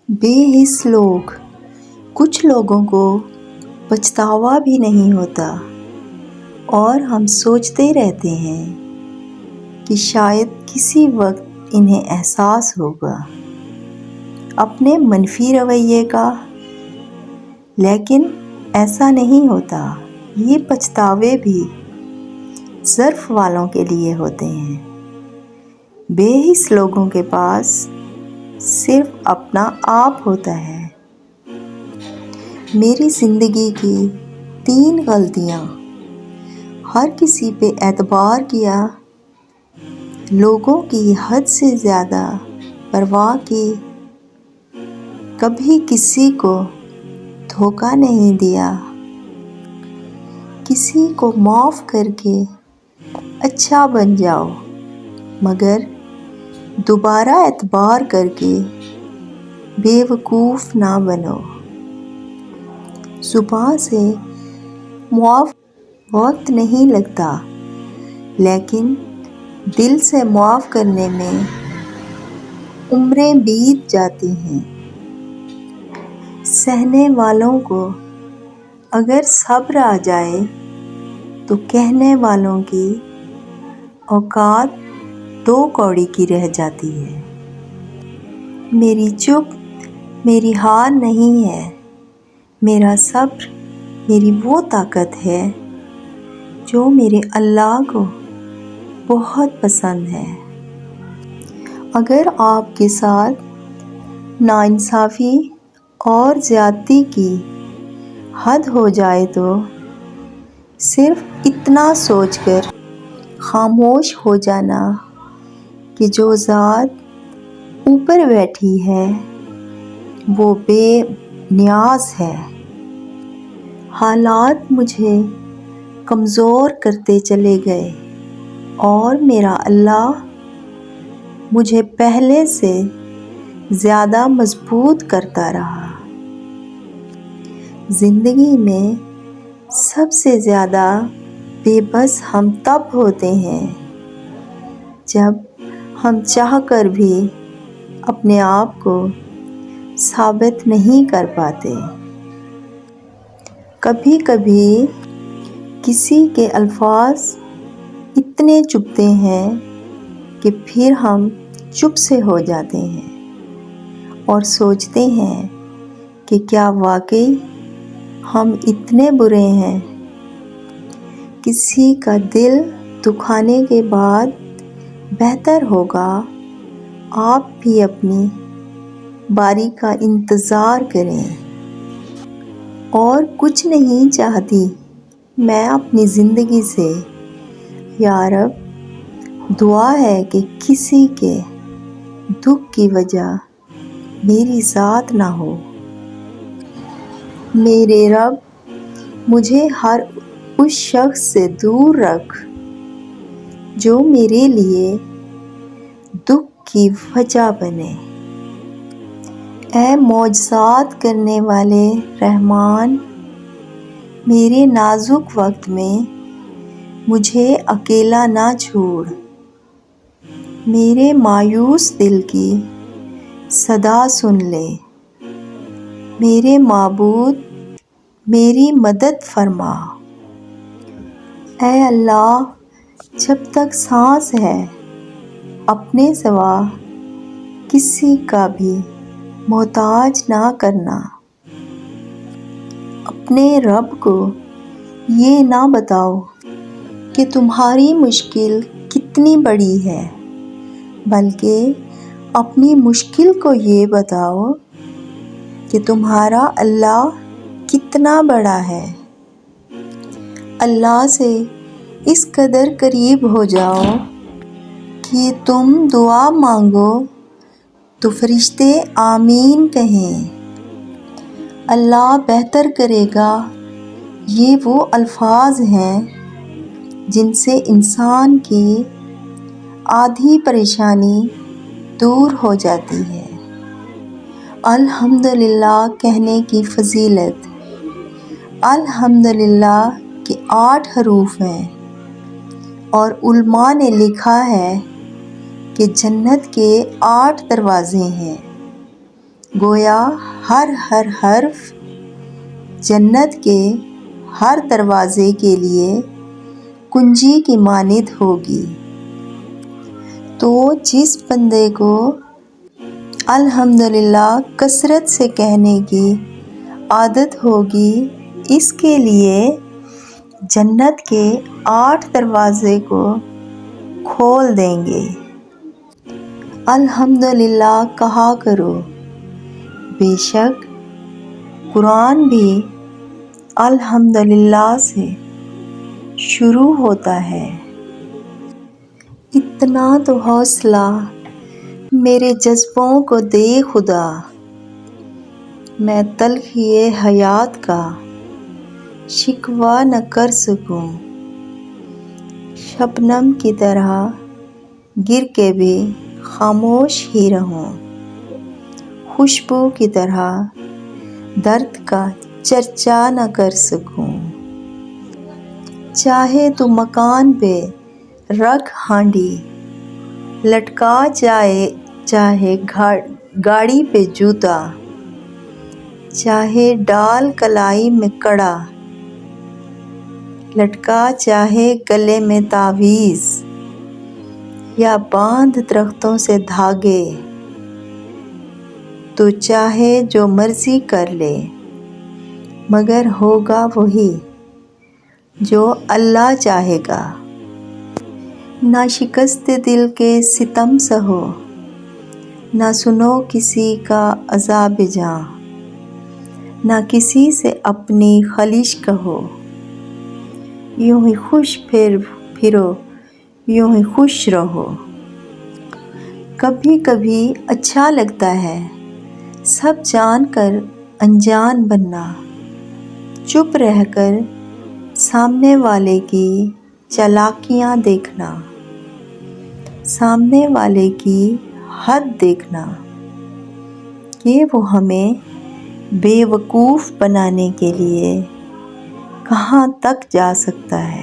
بے حس لوگ، کچھ لوگوں کو پچھتاوا بھی نہیں ہوتا اور ہم سوچتے رہتے ہیں کہ شاید کسی وقت انہیں احساس ہوگا اپنے منفی رویے کا، لیکن ایسا نہیں ہوتا۔ یہ پچھتاوے بھی ظرف والوں کے لیے ہوتے ہیں۔ بے حس لوگوں کے پاس صرف اپنا آپ ہوتا ہے۔ میری زندگی کی 3 غلطیاں: ہر کسی پہ اعتبار کیا، لوگوں کی حد سے زیادہ پرواہ کی، کبھی کسی کو دھوکہ نہیں دیا، کسی کو معاف کر کے اچھا بن جاؤ مگر دوبارہ اعتبار کر کے بے وقوف نہ بنو۔ زبان سے معاف وقت نہیں لگتا، لیکن دل سے معاف کرنے میں عمریں بیت جاتی ہیں۔ سہنے والوں کو اگر صبر آ جائے تو کہنے والوں کی اوقات 2 کوڑی کی رہ جاتی ہے۔ میری چپ میری ہار نہیں ہے، میرا صبر میری وہ طاقت ہے جو میرے اللہ کو بہت پسند ہے۔ اگر آپ کے ساتھ ناانصافی اور زیادتی کی حد ہو جائے تو صرف اتنا سوچ کر خاموش ہو جانا کہ جو ذات اوپر بیٹھی ہے وہ بے نیاز ہے۔ حالات مجھے کمزور کرتے چلے گئے اور میرا اللہ مجھے پہلے سے زیادہ مضبوط کرتا رہا۔ زندگی میں سب سے زیادہ بے بس ہم تب ہوتے ہیں جب ہم چاہ کر بھی اپنے آپ کو ثابت نہیں کر پاتے۔ کبھی کبھی کسی کے الفاظ اتنے چبھتے ہیں کہ پھر ہم چپ سے ہو جاتے ہیں اور سوچتے ہیں کہ کیا واقعی ہم اتنے برے ہیں؟ کسی کا دل دکھانے کے بعد بہتر ہوگا آپ بھی اپنی باری کا انتظار کریں۔ اور کچھ نہیں چاہتی میں اپنی زندگی سے، یا رب دعا ہے کہ کسی کے دکھ کی وجہ میری ذات نہ ہو۔ میرے رب مجھے ہر اس شخص سے دور رکھ جو میرے لیے دکھ کی وجہ بنے۔ اے معجزات کرنے والے رحمان، میرے نازک وقت میں مجھے اکیلا نہ چھوڑ۔ میرے مایوس دل کی صدا سن لے۔ میرے معبود میری مدد فرما۔ اے اللہ، جب تک سانس ہے اپنے سوا کسی کا بھی محتاج نہ کرنا۔ اپنے رب کو یہ نہ بتاؤ کہ تمہاری مشکل کتنی بڑی ہے، بلکہ اپنی مشکل کو یہ بتاؤ کہ تمہارا اللہ کتنا بڑا ہے۔ اللہ سے اس قدر قریب ہو جاؤ کہ تم دعا مانگو تو فرشتے آمین کہیں۔ اللہ بہتر کرے گا، یہ وہ الفاظ ہیں جن سے انسان کی آدھی پریشانی دور ہو جاتی ہے۔ الحمدللہ کہنے کی فضیلت۔ الحمدللہ کے 8 حروف ہیں اور علماء نے لکھا ہے کہ جنت کے 8 دروازے ہیں۔ گویا ہر حرف جنت کے ہر دروازے کے لیے کنجی کی مانند ہوگی۔ تو جس بندے کو الحمدللہ کثرت سے کہنے کی عادت ہوگی، اس کے لیے جنت کے 8 دروازے کو کھول دیں گے۔ الحمدللہ کہا کرو۔ بے شک قرآن بھی الحمدللہ سے شروع ہوتا ہے۔ اتنا تو حوصلہ میرے جذبوں کو دے خدا، میں تلخی حیات کا شکوہ نہ کر سکوں۔ شبنم کی طرح گر کے بھی خاموش ہی رہوں، خوشبو کی طرح درد کا چرچا نہ کر سکوں۔ چاہے تو مکان پہ رکھ ہانڈی، لٹکا جائے چاہے گاڑی پہ جوتا، چاہے ڈال کلائی میں کڑا، لٹکا چاہے گلے میں تعویذ، یا باندھ درختوں سے دھاگے، تو چاہے جو مرضی کر لے، مگر ہوگا وہی جو اللہ چاہے گا۔ نہ شکست دل کے ستم سہو، نہ سنو کسی کا عذاب جاں، نہ کسی سے اپنی خلش کہو، یوں ہی خوش پھرو یوں ہی خوش رہو۔ کبھی کبھی اچھا لگتا ہے سب جان کر انجان بننا، چپ رہ کر سامنے والے کی چالاکیاں دیکھنا، سامنے والے کی حد دیکھنا کہ وہ ہمیں بے وقوف بنانے کے لیے کہاں تک جا سکتا ہے۔